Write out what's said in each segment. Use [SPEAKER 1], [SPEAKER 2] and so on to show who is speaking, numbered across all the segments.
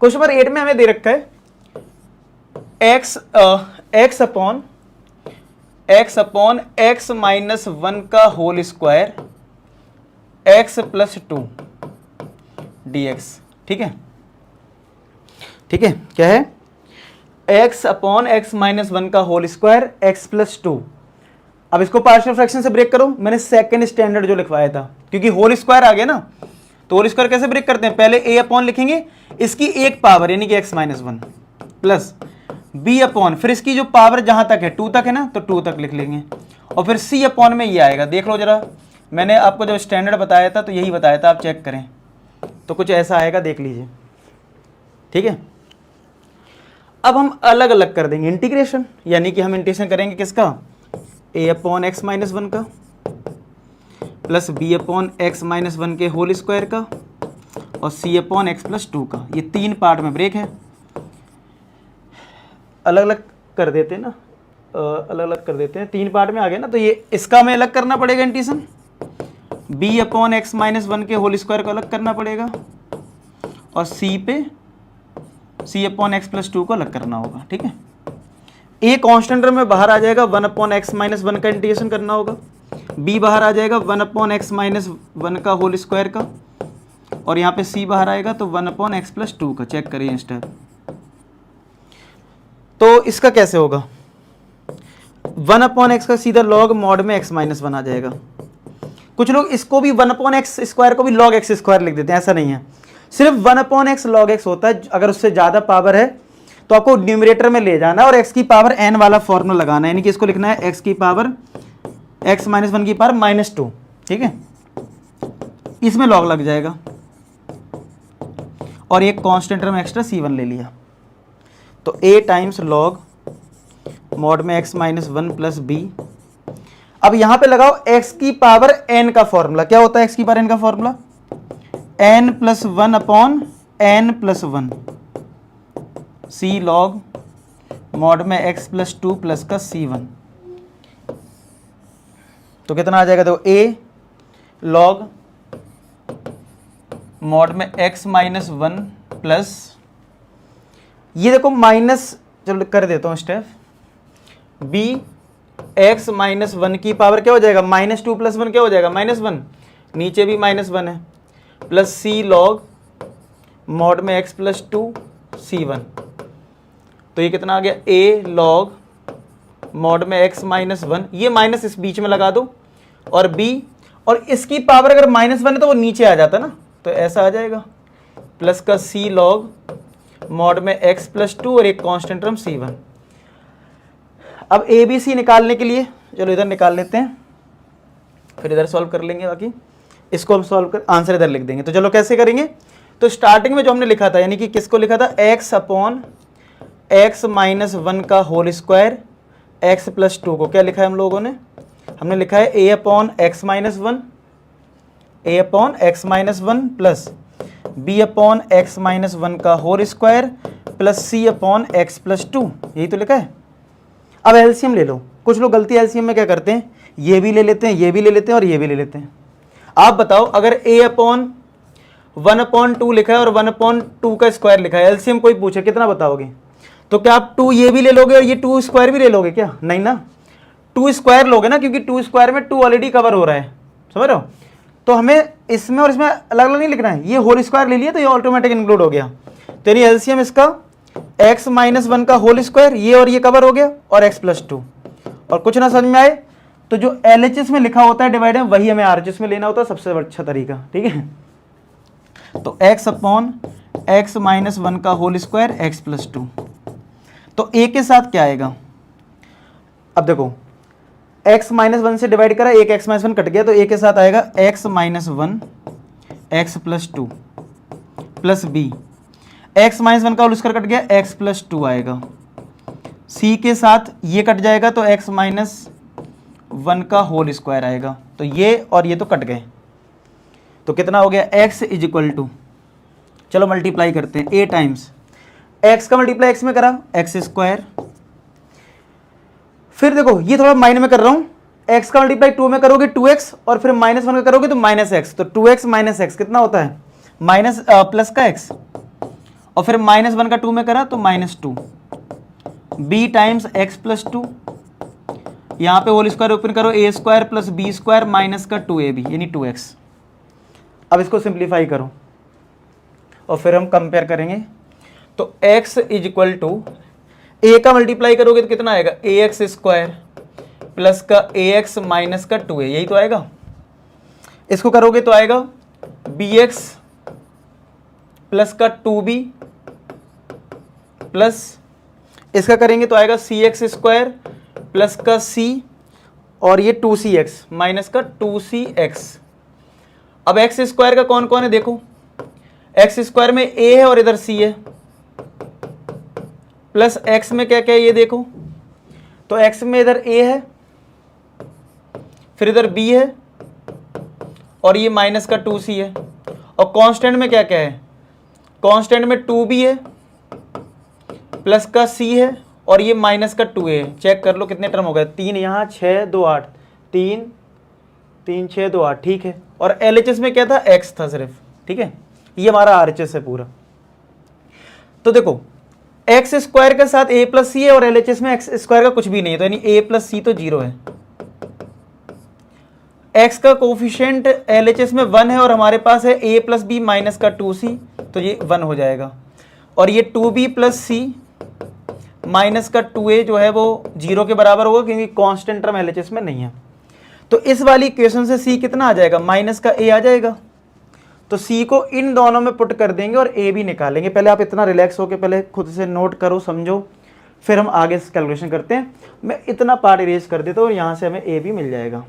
[SPEAKER 1] Question number 8 में हमें दे रखा है x अपॉन x माइनस 1 का whole square x plus 2 dx। ठीक है, ठीक है, क्या है? x अपॉन x माइनस 1 का होल स्क्वायर x प्लस 2। अब इसको पार्शियल फ्रैक्शन से ब्रेक करो। मैंने सेकंड स्टैंडर्ड जो लिखवाया था, क्योंकि होल स्क्वायर आ गया ना, तो होल स्क्वायर कैसे ब्रेक करते हैं? पहले a अपॉन लिखेंगे, इसकी एक पावर यानी कि x minus 1 plus b upon, फिर इसकी जो पावर जहां तक है 2 तक है ना, तो 2 तक लिख लेंगे, और फिर c अपॉन में ये आएगा। देख लो जरा, मैंने आपको जब स्टैंडर्ड बताया था तो यही बताया था, आप चेक करें तो कुछ ऐसा आएगा, देख लीजिए। ठीक है, अब हम अलग अलग कर देंगे इंटीग्रेशन, यानी कि हम इंटीग्रेशन करेंगे किसका? a अपॉन एक्स माइनस 1 का plus b upon x minus 1 के होल स्क्वायर का और c अपॉन एक्स प्लस 2 का। ये 3 पार्ट में ब्रेक है। अलग अलग कर देते हैं ना, अलग अलग कर देते हैं, 3 पार्ट में आ गया ना, तो ये इसका हमें अलग करना पड़ेगा integration, b upon x minus 1 के होल स्क्वायर को अलग करना पड़ेगा और c अपॉन एक्स प्लस 2 को अलग करना होगा। ठीक है, a कांस्टेंट टर्म में बाहर आ जाएगा, 1 अपॉन एक्स माइनस 1 का इंटीग्रेशन करना होगा, b बाहर आ जाएगा 1 अपॉन एक्स माइनस 1 का होल स्क्वायर का, और यहाँ पे c बाहर आएगा तो 1 अपॉन एक्स प्लस 2 का। चेक करिए स्टेप। तो इसका कैसे होगा? 1 अपॉन एक्स का सीधा लॉग मॉड में x माइनस 1 आ जाएगा। कुछ लोग इसको भी 1 अपॉन एक्स स्क्वायर को भी लॉग एक्स स्क्वायर लिख देते हैं, ऐसा नहीं है, सिर्फ 1 अपॉन एक्स लॉग एक्स होता है। अगर उससे ज्यादा पावर है तो आपको न्यूमरेटर में ले जाना और x की पावर n वाला फॉर्मूला लगाना है, यानी कि इसको लिखना है x की पावर x माइनस 1 की पावर माइनस 2। ठीक है, इसमें लॉग लग जाएगा और एक कांस्टेंट टर्म एक्स्ट्रा c1 ले लिया, तो a टाइम्स लॉग मॉड में x माइनस 1 प्लस b। अब यहां पे लगाओ x की पावर n का फॉर्मूला। क्या होता है x की पावर n का formula? n plus 1 upon n plus 1 c log mod में x प्लस 2 प्लस का c1। तो कितना आ जाएगा? देखो a लॉग मॉड में x माइनस 1 प्लस, ये देखो माइनस, चलो कर देता हूँ स्टेप, b x माइनस 1 की पावर क्या हो जाएगा? माइनस 2 प्लस 1 क्या हो जाएगा? माइनस 1, नीचे भी माइनस 1 है, प्लस c लॉग मॉड में x प्लस 2 c1। तो ये कितना आ गया? a लॉग मॉड में x माइनस 1, ये माइनस इस बीच में लगा दो, और b, और इसकी पावर अगर माइनस 1 है तो वो नीचे आ जाता ना, तो ऐसा आ जाएगा, प्लस का c लॉग मॉड में x प्लस 2 और एक कांस्टेंट टर्म c1। अब a b c निकालने के लिए चलो इधर निकाल लेते हैं, फिर इधर सॉल्व कर लेंगे। बाकी इसको हम सॉल्व कर आंसर इधर लिख देंगे। तो चलो कैसे करेंगे? तो स्टार्टिंग में जो हमने लिखा था, यानी कि किसको लिखा था? x अपॉन एक्स माइनस 1 का होल स्क्वायर x प्लस 2 को क्या लिखा है हम लोगों ने? हमने लिखा है a upon x minus 1, a upon x minus 1 plus b upon x minus 1 का whole square plus c upon x plus 2, यही तो लिखा है। अब एलसीएम ले लो। कुछ लोग गलती एलसीएम में क्या करते हैं, ये भी ले लेते हैं, ये भी ले लेते हैं और ये भी ले लेते हैं। आप बताओ, अगर a अपॉन 1 अपॉन 2 लिखा है और 1 अपॉन 2 का स्क्वायर लिखा है, एलसीएम कोई पूछे कितना बताओगे? तो क्या आप 2 ये भी ले लोगे और ये 2 स्क्वायर भी ले लोगे क्या? नहीं ना, 2 स्क्वायर लोगे ना, क्योंकि 2 स्क्वायर में 2 ऑलरेडी कवर हो रहा है, समझ रहे हो? तो हमें इसमें और इसमें अलग अलग नहीं लिखना है, ये होल स्क्वायर ले लिया तो ये ऑटोमेटिक इंक्लूड हो गया। तो यानी एलसीएम इसका x माइनस 1 का होल स्क्वायर, ये और ये कवर हो गया, और x प्लस 2। और कुछ ना समझ में आए तो जो LHS में लिखा होता है डिवाइड, वही हमें RHS में लेना होता है, सबसे अच्छा तरीका। ठीक है, तो x अपॉन एक्स माइनस 1 का होल स्क्वायर x प्लस 2। तो a के साथ क्या आएगा? अब देखो x माइनस 1 से डिवाइड करा, एक x माइनस 1 कट गया, तो a के साथ आएगा x minus 1 x plus 2 plus b, x minus 1 का होल स्क्वायर कट गया, x प्लस 2 आएगा। c के साथ ये कट जाएगा तो x माइनस 1 का होल स्क्वायर आएगा, तो ये और ये तो कट गए, तो कितना हो गया? x इज इक्वल टू, चलो मल्टीप्लाई करते हैं, a टाइम्स x का मल्टीप्लाई x में करा x स्क्वायर, फिर देखो ये थोड़ा माइनस में कर रहा हूं, x का मल्टीप्लाई 2 में करोगे 2x, और फिर माइनस 1 का करोगे तो माइनस x, तो 2x माइनस x कितना होता है? माइनस प्लस का x, और फिर -1 का 2 में करा तो -2 b टाइम्स x प्लस 2, यहाँ पे होल स्क्वायर ओपन करो a square plus b square minus का 2ab यानी 2x। अब इसको सिंप्लीफाई करो और फिर हम कंपेयर करेंगे। तो x is equal to a का मल्टीप्लाई करोगे तो कितना आएगा ax स्क्वायर प्लस का ax माइनस का 2a, यही तो आएगा। इसको करोगे तो आएगा bx प्लस का 2b प्लस इसका करेंगे तो आएगा cx स्क्वायर प्लस का c और ये 2cx माइनस का 2cx। अब x स्क्वायर का कौन कौन है देखो, x स्क्वायर में a है और इधर c है, प्लस x में क्या क्या है ये देखो, तो x में इधर a है फिर इधर b है और ये माइनस का 2c है, और कांस्टेंट में क्या क्या है, कांस्टेंट में 2b है प्लस का c है और ये माइनस का 2a है। चेक कर लो कितने टर्म हो गए, 3 यहाँ 6 2 8, 3 3 6 2 8, ठीक है। और LHS में क्या था, x था सिर्फ, ठीक है। ये हमारा RHS है पूरा। तो देखो एक्स स्क्वायर के साथ a प्लस सी है और LHS में एक्स स्क्वायर का कुछ भी नहीं है, तो यानी a प्लस सी तो 0 है। x का कोफिशिएंट LHS में 1 है और हमारे पास है a प्लस बी माइनस का 2c, तो ये 1 हो जाएगा। और ये 2b प्लस सी माइनस का 2a जो है वो 0 के बराबर होगा क्योंकि कांस्टेंट टर्म LHS में नहीं है। तो इस वाली इक्वेशन से c कितना आ जाएगा, माइनस का a आ जाएगा। तो c को इन दोनों में पुट कर देंगे और a भी निकालेंगे। पहले आप इतना रिलैक्स होकर पहले खुद से नोट करो, समझो, फिर हम आगे कैलकुलेशन करते हैं। मैं इतना पार्ट इरेज कर देता हूँ और यहाँ से हमें a भी मिल जाएगा,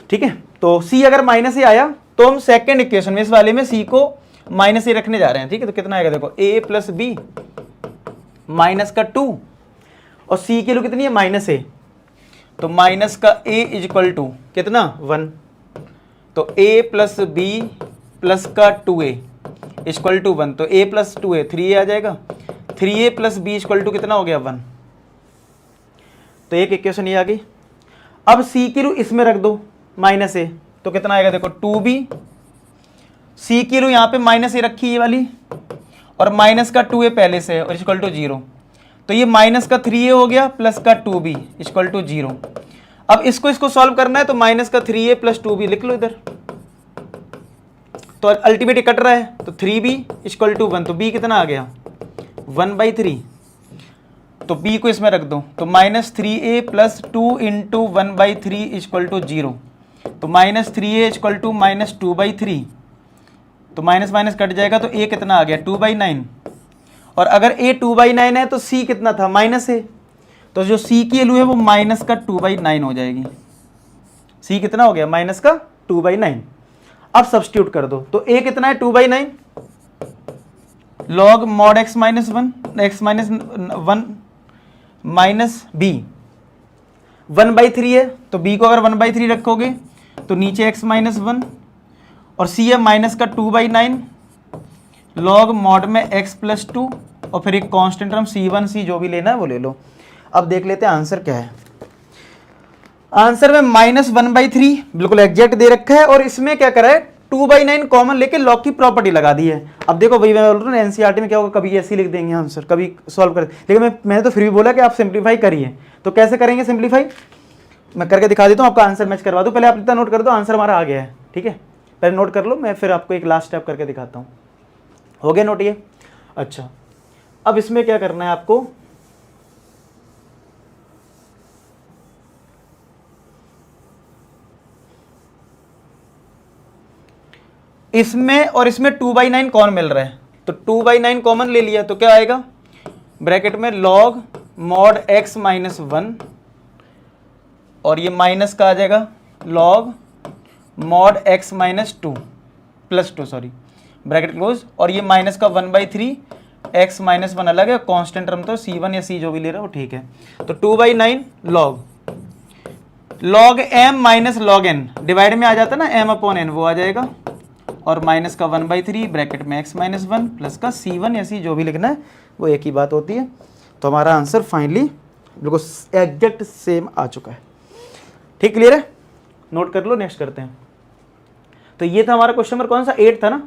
[SPEAKER 1] ठीक है। तो c अगर माइनस a आया तो हम सेकेंड इक्वेशन में इस वाले में c को माइनस a रखने जा रहे हैं, ठीक है। तो कितना आएगा देखो, a प्लस बी माइनस का 2 और c की वैल्यू कितनी है, माइनस a, तो माइनस का a इज इक्वल टू कितना 1, तो a प्लस बी प्लस का 2a इक्वल टू 1, तो a प्लस 2a 3a आ जाएगा, 3a plus B equal to कितना हो गया 1। तो एक इक्वेशन ये आ गई। अब c की वैल्यू इसमें रख दो माइनस a, तो कितना आएगा देखो 2b, c की वैल्यू यहाँ पे माइनस a रखी ये वाली और माइनस का 2a पहले से है और इक्वल टू 0, तो ये माइनस का 3a हो गया प्लस का 2b इक्वल टू 0। अब इसको सॉल्व करना है तो माइनस का 3a प्लस 2b लिख लो इधर, तो अल्टीमेटली कट रहा है, तो 3b इक्वल टू 1, तो b कितना आ गया 1/3, तो b को इसमें रख दो, तो minus 3a plus 2 into 1/3 equal to 0, तो minus 3a equal to minus 2/3, तो माइनस माइनस कट जाएगा, तो a कितना आ गया 2/9, और अगर a 2/9 है तो c कितना था माइनस a, तो जो c की वैल्यू है वो माइनस का 2/9 हो जाएगी। c कितना हो गया माइनस का 2/9। अब सब्स्टिट्यूट कर दो, तो a कितना है 2/9 log mod x minus 1 minus b 1/3 है, तो b को अगर 1/3 रखोगे तो नीचे x माइनस 1 और c है माइनस का 2/9 लॉग मॉड में x प्लस 2 और फिर एक कांस्टेंट टर्म c1 c जो भी लेना है वो ले लो। अब देख लेते हैं आंसर क्या है। आंसर में माइनस 1/3 बिल्कुल एग्जैक्ट दे रखा है और इसमें क्या करा है 2/9 कॉमन लेके लॉग की प्रॉपर्टी लगा दी है। अब देखो वही मैं बोल रहा हूँ एनसीईआरटी में क्या होगा, कभी ऐसे ही लिख देंगे आंसर, कभी सॉल्व कर, लेकिन मैंने तो फिर भी बोला कि आप सिंप्लीफाई करिए। तो कैसे करेंगे सिंप्लीफाई, मैं करके दिखा देता हूँ, आपका आंसर मैच करवा दूँ। पहले आप इतना नोट कर दो, आंसर हमारा आ गया है, ठीक है, पहले नोट कर लो, मैं फिर आपको एक लास्ट स्टेप करके दिखाता हूँ। हो गया नोट ये? अच्छा, अब इसमें क्या करना है आपको, इसमें और इसमें 2/9 कौन मिल रहा है, तो 2/9 कॉमन ले लिया, तो क्या आएगा ब्रैकेट में लॉग मॉड x माइनस 1 और ये माइनस का आ जाएगा log mod x minus 2 plus 2 sorry bracket close, और ये माइनस का 1/3 x माइनस 1 अलग है, कांस्टेंट टर्म तो c1 या c जो भी ले रहा हो ठीक है। तो 2/9 log m minus log n divide में आ जाता ना m अपॉन n, वो आ जाएगा, और माइनस का 1/3 ब्रैकेट में x माइनस 1 प्लस का c1 या c जो भी लिखना है वो एक ही बात होती है। तो हमारा आंसर फाइनली बिल्कुल एग्जैक्ट सेम आ चुका है। ठीक, क्लियर है? नोट कर लो, नेक्स्ट करते हैं। तो ये था हमारा क्वेश्चन नंबर कौन सा 8 था ना।